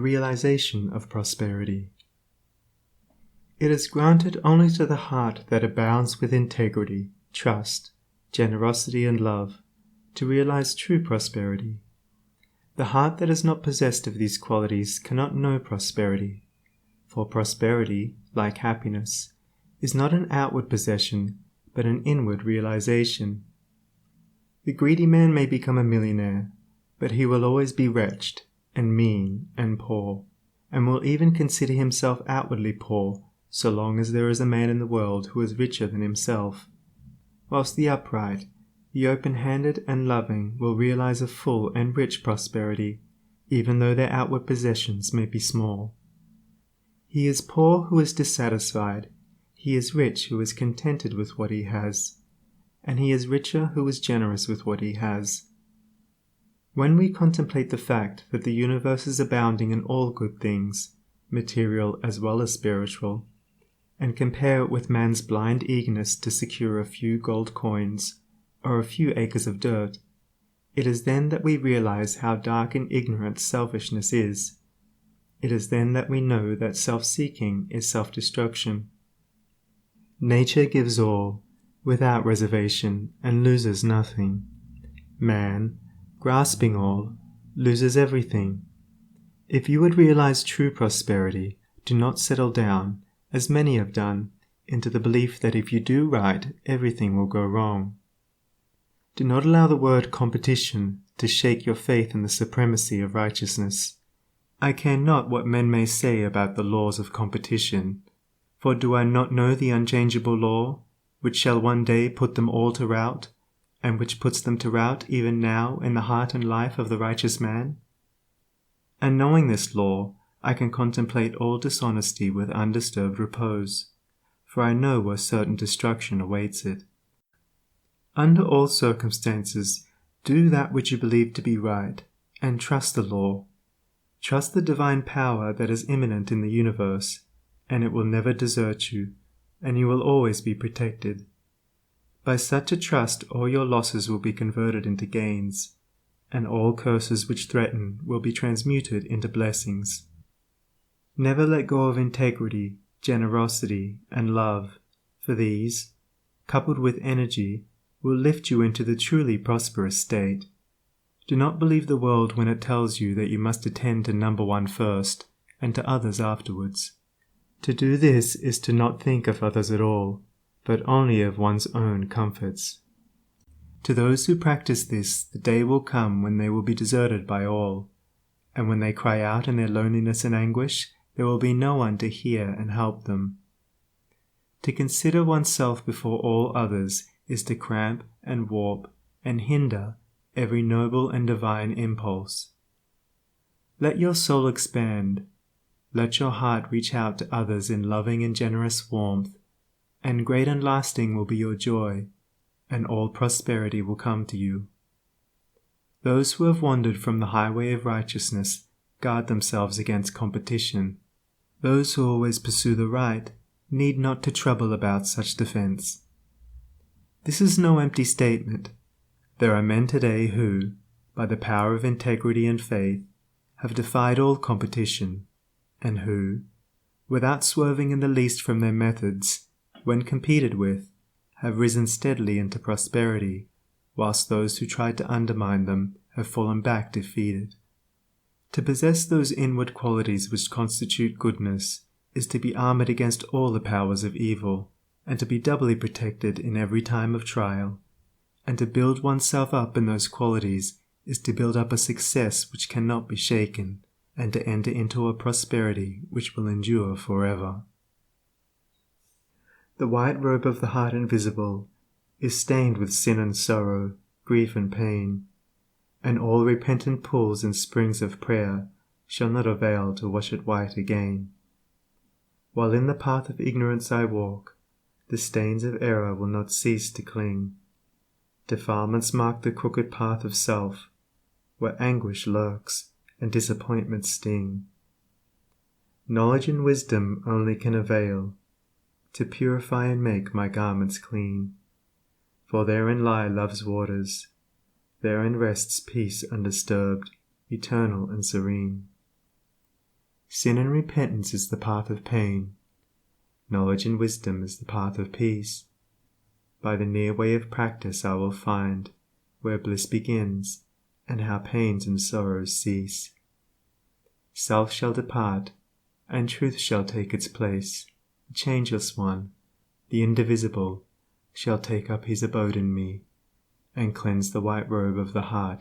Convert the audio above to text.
realization of prosperity. It is granted only to the heart that abounds with integrity, trust, generosity, and love to realize true prosperity. The heart that is not possessed of these qualities cannot know prosperity, for prosperity, like happiness, is not an outward possession, but an inward realization. The greedy man may become a millionaire, but he will always be wretched, and mean, and poor, and will even consider himself outwardly poor so long as there is a man in the world who is richer than himself, whilst the upright, the open-handed and loving will realize a full and rich prosperity, even though their outward possessions may be small. He is poor who is dissatisfied, he is rich who is contented with what he has, and he is richer who is generous with what he has. When we contemplate the fact that the universe is abounding in all good things, material as well as spiritual, and compare it with man's blind eagerness to secure a few gold coins or a few acres of dirt, it is then that we realize how dark and ignorant selfishness is. It is then that we know that self-seeking is self-destruction. Nature gives all, without reservation, and loses nothing. Man, grasping all, loses everything. If you would realize true prosperity, do not settle down, as many have done, into the belief that if you do right, everything will go wrong. Do not allow the word competition to shake your faith in the supremacy of righteousness. I care not what men may say about the laws of competition, for do I not know the unchangeable law, which shall one day put them all to rout, and which puts them to rout even now in the heart and life of the righteous man? And knowing this law, I can contemplate all dishonesty with undisturbed repose, for I know where certain destruction awaits it. Under all circumstances, do that which you believe to be right, and trust the law. Trust the divine power that is immanent in the universe, and it will never desert you, and you will always be protected. By such a trust all your losses will be converted into gains, and all curses which threaten will be transmuted into blessings. Never let go of integrity, generosity, and love, for these, coupled with energy, will lift you into the truly prosperous state. Do not believe the world when it tells you that you must attend to number one first, and to others afterwards. To do this is to not think of others at all, but only of one's own comforts. To those who practice this, the day will come when they will be deserted by all, and when they cry out in their loneliness and anguish, there will be no one to hear and help them. To consider oneself before all others is to cramp and warp and hinder every noble and divine impulse. Let your soul expand. Let your heart reach out to others in loving and generous warmth, and great and lasting will be your joy, and all prosperity will come to you. Those who have wandered from the highway of righteousness guard themselves against competition. Those who always pursue the right need not to trouble about such defense. This is no empty statement. There are men today who, by the power of integrity and faith, have defied all competition, and who, without swerving in the least from their methods, when competed with, have risen steadily into prosperity, whilst those who tried to undermine them have fallen back defeated. To possess those inward qualities which constitute goodness is to be armored against all the powers of evil, and to be doubly protected in every time of trial. And to build oneself up in those qualities is to build up a success which cannot be shaken, and to enter into a prosperity which will endure forever. The white robe of the heart invisible is stained with sin and sorrow, grief and pain, and all repentant pools and springs of prayer shall not avail to wash it white again. While in the path of ignorance I walk, the stains of error will not cease to cling. Defilements mark the crooked path of self, where anguish lurks and disappointments sting. Knowledge and wisdom only can avail to purify and make my garments clean, for therein lie love's waters, therein rests peace undisturbed, eternal and serene. Sin and repentance is the path of pain, knowledge and wisdom is the path of peace. By the near way of practice I will find where bliss begins and how pains and sorrows cease. Self shall depart, and truth shall take its place. The changeless one, the indivisible, shall take up his abode in me, and cleanse the white robe of the heart